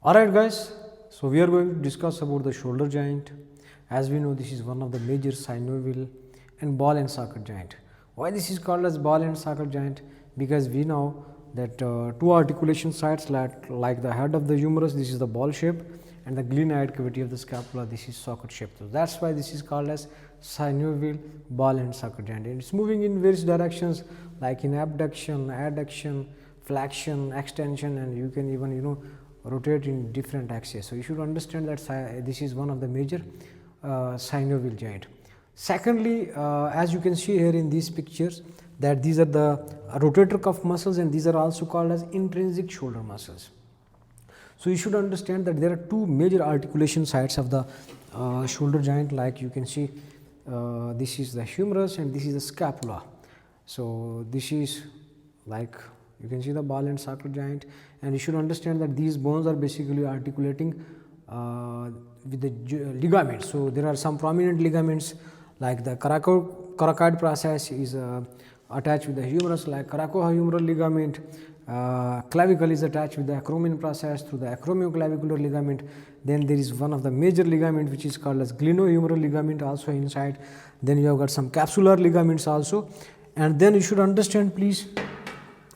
Alright guys, so we are going to discuss about the shoulder joint. As we know, this is one of the major synovial and ball and socket joint. Why this is called as ball and socket joint? Because we know that two articulation sites like the head of the humerus, this is the ball shape, and the glenoid cavity of the scapula, this is socket shape. So that's why this is called as synovial ball and socket joint. And it's moving in various directions like in abduction, adduction, flexion, extension, and you can even rotate in different axes. So you should understand that this is one of the major synovial joint. Secondly, as you can see here in these pictures, that these are the rotator cuff muscles, and these are also called as intrinsic shoulder muscles. So you should understand that there are two major articulation sites of the shoulder joint, like you can see this is the humerus and this is the scapula. So this is like you can see the ball and socket joint, and you should understand that these bones are basically articulating with the ligaments. So there are some prominent ligaments like the coracoid process is attached with the humerus, like coracohumeral ligament. Clavicle is attached with the acromion process through the acromioclavicular ligament. Then there is one of the major ligament which is called as glenohumeral ligament also inside. Then you have got some capsular ligaments also, and then you should understand please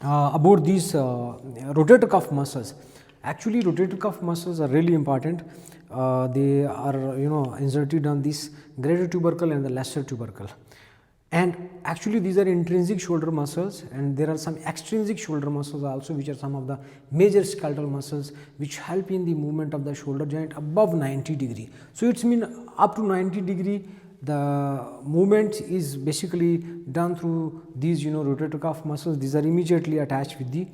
about these rotator cuff muscles. Actually, rotator cuff muscles are really important. They are inserted on this greater tubercle and the lesser tubercle. And actually these are intrinsic shoulder muscles, and there are some extrinsic shoulder muscles also, which are some of the major skeletal muscles which help in the movement of the shoulder joint above 90 degree. So it's mean up to 90 degree the movement is basically done through these rotator cuff muscles. These are immediately attached with the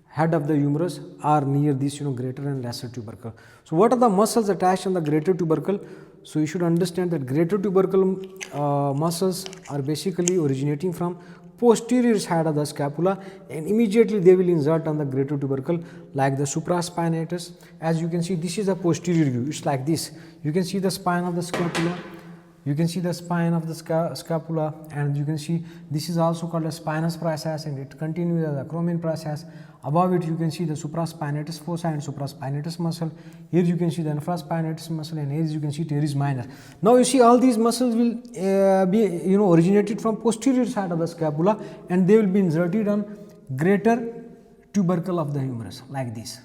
head of the humerus or near this greater and lesser tubercle. So what are the muscles attached on the greater tubercle? So you should understand that greater tubercle muscles are basically originating from posterior side of the scapula, and immediately they will insert on the greater tubercle like the supraspinatus. As you can see, this is a posterior view. It's like this. You can see the spine of the scapula. You can see the spine of the scapula, and you can see this is also called a spinous process, and it continues as a acromion process. Above it you can see the supraspinatus fossa and supraspinatus muscle. Here you can see the infraspinatus muscle, and here you can see teres minor. Now you see all these muscles will be originated from posterior side of the scapula, and they will be inserted on greater tubercle of the humerus like this: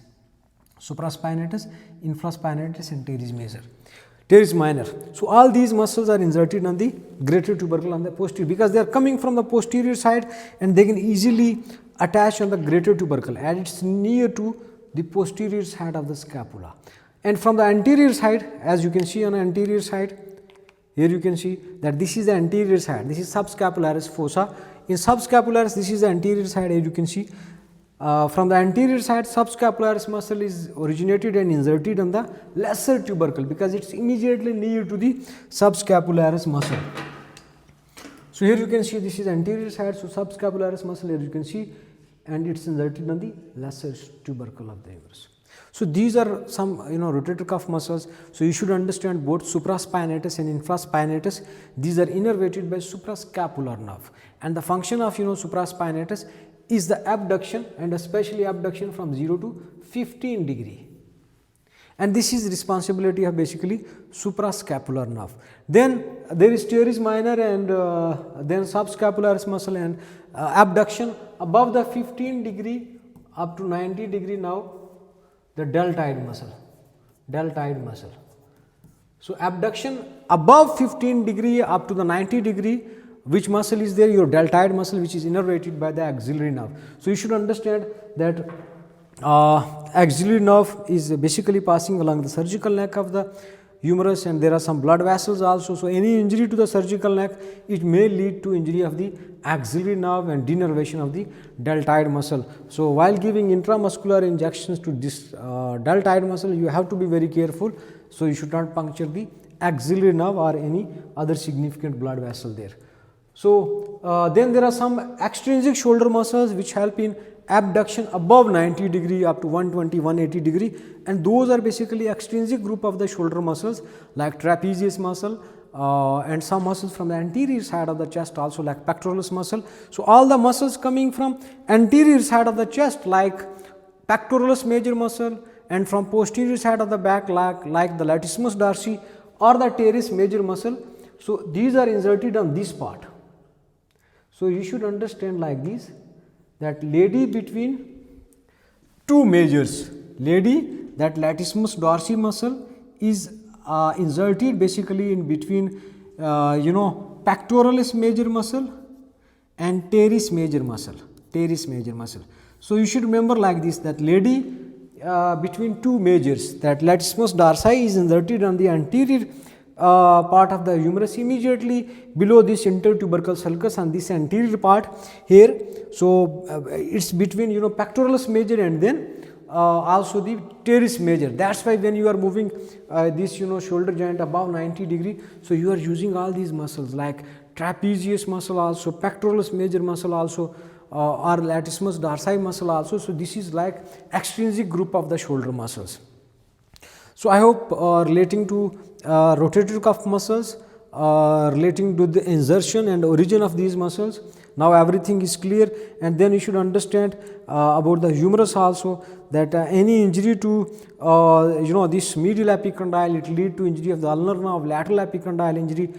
supraspinatus, infraspinatus, and teres minor. So all these muscles are inserted on the greater tubercle on the posterior, because they are coming from the posterior side and they can easily attach on the greater tubercle as it's near to the posterior side of the scapula. And from the anterior side, as you can see on the anterior side, here you can see that this is the anterior side. This is subscapularis fossa. In subscapularis, this is the anterior side. As you can see, from the anterior side, subscapularis muscle is originated and inserted on the lesser tubercle because it's immediately near to the subscapularis muscle. So here you can see this is anterior side, so subscapularis muscle here you can see, and it's inserted on the lesser tubercle of the humerus. So these are some rotator cuff muscles. So you should understand both supraspinatus and infraspinatus. These are innervated by suprascapular nerve, and the function of supraspinatus is the abduction, and especially abduction from 0 to 15 degree, and this is responsibility of basically suprascapular nerve. Then there is teres minor and then subscapularis muscle, and abduction above the 15 degree up to 90 degree. Now the deltoid muscle. So abduction above 15 degree up to the 90 degree, which muscle is there? Your deltoid muscle, which is innervated by the axillary nerve. So you should understand that axillary nerve is basically passing along the surgical neck of the humerus, and there are some blood vessels also. So any injury to the surgical neck, it may lead to injury of the axillary nerve and denervation of the deltoid muscle. So while giving intramuscular injections to this deltoid muscle, you have to be very careful. So you should not puncture the axillary nerve or any other significant blood vessel there. So then there are some extrinsic shoulder muscles which help in abduction above 90 degree up to 120, 180 degree, and those are basically extrinsic group of the shoulder muscles like trapezius muscle and some muscles from the anterior side of the chest also like pectoralis muscle. So all the muscles coming from anterior side of the chest like pectoralis major muscle and from posterior side of the back like the latissimus dorsi or the teres major muscle. So, these are inserted on this part. So, you should understand like this, that lady between two majors, lady, that latissimus dorsi muscle is inserted basically in between pectoralis major muscle and teres major muscle, teres major muscle. So, you should remember like this, that lady between two majors, that latissimus dorsi is inserted on the anterior part of the humerus, immediately below this intertubercle sulcus on this anterior part here. So, it is between pectoralis major and then also the teres major. That is why when you are moving this shoulder joint above 90 degree, so you are using all these muscles like trapezius muscle also, pectoralis major muscle also, or latissimus dorsi muscle also. So, this is like extrinsic group of the shoulder muscles. So, I hope relating to rotator cuff muscles, relating to the insertion and origin of these muscles, now everything is clear. And then you should understand about the humerus also, that any injury to this medial epicondyle, it lead to injury of the ulnar nerve, lateral epicondyle injury,